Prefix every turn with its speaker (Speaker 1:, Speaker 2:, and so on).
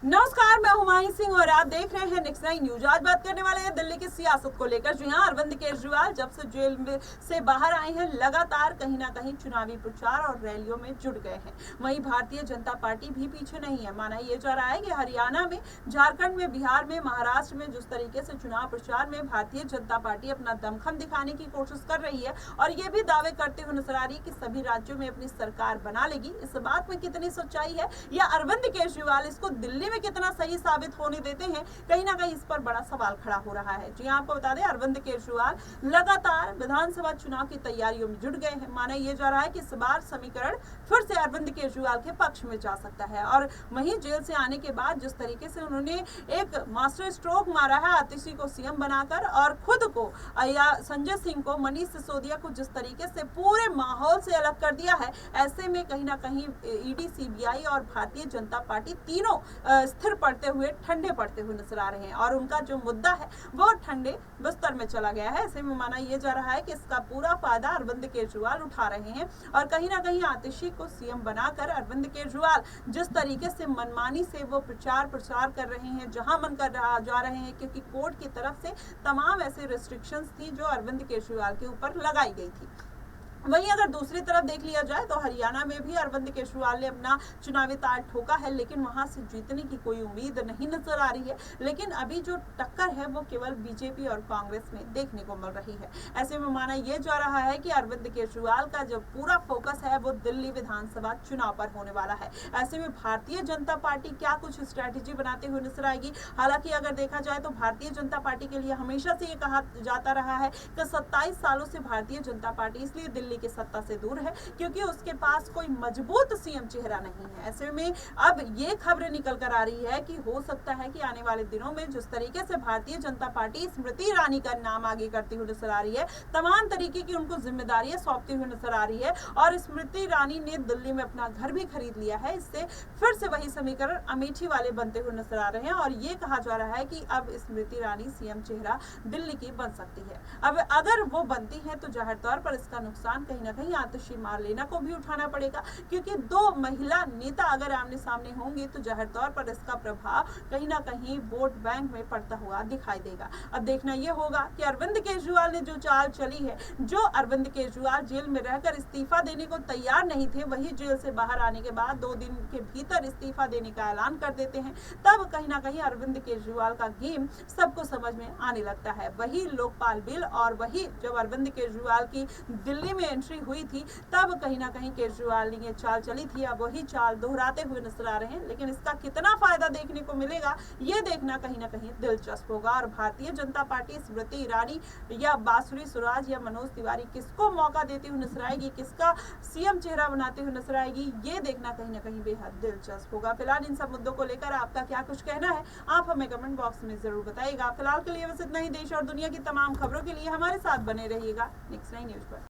Speaker 1: नमस्कार, मैं हुमायूं सिंह और आप देख रहे हैं नेक्स्ट 9 न्यूज। आज बात करने वाले हैं दिल्ली की सियासत को लेकर। जी हां, अरविंद केजरीवाल जब से जेल में से बाहर आए हैं, लगातार कहीं ना कहीं चुनावी प्रचार और रैलियों में जुट गए हैं। वहीं भारतीय जनता पार्टी भी पीछे नहीं है। माना यह जा रहा है कि हरियाणा में, झारखंड में, बिहार में, महाराष्ट्र में जिस तरीके से चुनाव प्रचार में भारतीय जनता पार्टी अपना दमखम दिखाने की कोशिश कर रही है और ये भी दावे करते हुए नजर आ रही है कि सभी राज्यों में अपनी सरकार बना लेगी। इस बात में कितनी सच्चाई है या अरविंद केजरीवाल इसको दिल्ली में कितना सही साबित होने देते हैं, कहीं ना कहीं इस पर बड़ा सवाल खड़ा हो रहा है। जी आपको बता दें, अरविंद केजरीवाल लगातार विधानसभा चुनाव की तैयारियों में जुट गए हैं। माना यह जा रहा है कि इस बार समीकरण फिर से अरविंद केजरीवाल के पक्ष में जा सकता है। और वहीं जेल से आने के बाद जिस तरीके से उन्होंने एक मास्टर स्ट्रोक मारा है आतिशी को सीएम बनाकर और खुद को या संजय सिंह को, मनीष सिसोदिया को जिस तरीके से पूरे माहौल से अलग कर दिया है, ऐसे में कहीं ना कहीं ईडी, सीबीआई और भारतीय जनता पार्टी तीनों स्थिर पड़ते हुए, ठंडे पड़ते हुए नजर आ रहे हैं और उनका जो मुद्दा है वो ठंडे बिस्तर में चला गया है। ऐसे में माना यह जा रहा है कि इसका पूरा फायदा अरविंद केजरीवाल उठा रहे हैं और कहीं ना कहीं आतिशी को सीएम बनाकर अरविंद केजरीवाल जिस तरीके से मनमानी से वो प्रचार कर रहे हैं, जहां मन कर रहा जा रहे हैं, क्योंकि कोर्ट की तरफ से तमाम ऐसे रिस्ट्रिक्शंस थी जो अरविंद केजरीवाल के ऊपर लगाई गई थी। वहीं अगर दूसरी तरफ देख लिया जाए तो हरियाणा में भी अरविंद केजरीवाल ने अपना चुनावी तार ठोका है, लेकिन वहां से जीतने की कोई उम्मीद नहीं नजर आ रही है। लेकिन अभी जो टक्कर है वो केवल बीजेपी और कांग्रेस में देखने को मिल रही है। ऐसे में माना यह जा रहा है कि अरविंद केजरीवाल का जो पूरा फोकस है वो दिल्ली विधानसभा चुनाव पर होने वाला है। ऐसे में भारतीय जनता पार्टी क्या कुछ स्ट्रैटेजी बनाते हुए नजर आएगी। हालांकि अगर देखा जाए तो भारतीय जनता पार्टी के लिए हमेशा से ये कहा जाता रहा है कि 27 सालों से भारतीय जनता पार्टी इसलिए दिल्ली की सत्ता से दूर है क्योंकि उसके पास कोई मजबूत सीएम चेहरा नहीं है। ऐसे में अब ये खबरें निकल कर आ रही है कि हो सकता है कि आने वाले दिनों में जिस तरीके से भारतीय जनता पार्टी स्मृति ईरानी का नाम आगे करती हुई नजर आ रही है, तमाम तरीके की उनको जिम्मेदारियां सौंपती हुई नजर आ रही है और स्मृति ईरानी ने दिल्ली में अपना घर भी खरीद लिया है। इससे फिर से वही समीकरण अमेठी वाले बनते हुए नजर आ रहे हैं और ये कहा जा रहा है कि अब स्मृति ईरानी सीएम चेहरा दिल्ली की बन सकती है। अब अगर वो बनती है तो जाहिर तौर पर इसका नुकसान कहीं ना कहीं आतिशी मार्लेना को भी उठाना पड़ेगा, क्योंकि दो महिला नेता अगर आमने सामने होंगे तो जाहिर तौर पर इसका प्रभाव कहीं ना कहीं वोट बैंक में पड़ता हुआ दिखाई देगा। अब देखना यह होगा कि अरविंद केजरीवाल ने जो चाल चली है, जो अरविंद केजरीवाल जेल में रहकर इस्तीफा देने को तैयार नहीं थे, वही जेल से बाहर आने के बाद 2 दिन के भीतर इस्तीफा देने का ऐलान कर देते हैं, तब कहीं ना कहीं अरविंद केजरीवाल का गेम सबको समझ में आने लगता है। वही लोकपाल बिल और वही जब अरविंद केजरीवाल की दिल्ली में एंट्री हुई थी तब कहीं ना कहीं केजरीवाल ने ये चाल चली थी, अब वही चाल दोहराते हुए नजर आ रहे हैं। लेकिन इसका कितना फायदा देखने को मिलेगा ये देखना कहीं ना कहीं दिलचस्प होगा और भारतीय जनता पार्टी स्मृति ईरानी या बांसुरी सुराज या मनोज तिवारी किसको मौका देती हुई नजर आएगी, किसका सीएम चेहरा बनाते हुए नजर आएगी, ये देखना कहीं ना कहीं बेहद दिलचस्प होगा। फिलहाल इन सब मुद्दों को लेकर आपका क्या कुछ कहना है, आप हमें कमेंट बॉक्स में जरूर बताइएगा। फिलहाल के लिए बस इतना ही। देश और दुनिया की तमाम खबरों के लिए हमारे साथ बने रहिएगा नेक्स्ट 9 न्यूज पर।